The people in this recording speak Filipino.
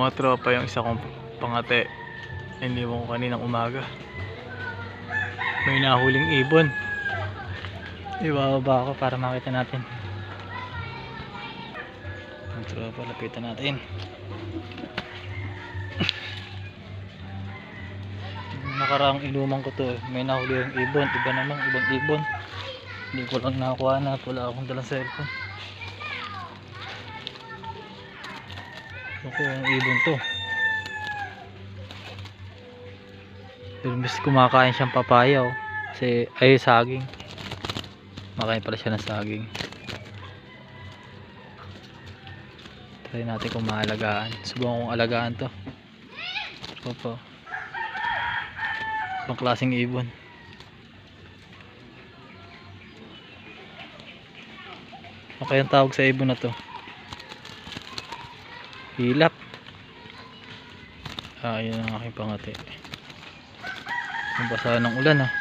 Mga tropa, yung isa kong pangate, iniwan ko kaninang umaga. May nahuling ibon. Ibababa ako para makita natin. Mga tropa, lapitan natin. Nakaraang inuman ko to, may nahuli yung ibon. Iba namang ibang ibon. Hindi ko lang nakakuha na at wala akong dalang cellphone. Ako yung ibon to. Imbis kumakain siyang papaya oh. Kasi ay saging. Makain pala siya ng saging. Try natin kung maalagaan. Subukan kong alagaan to. Opo. Ibang klaseng ibon. Ano kayang tawag sa ibon na to? Hilap. Yun ang aking pangati. Nabasa ng ulan ah.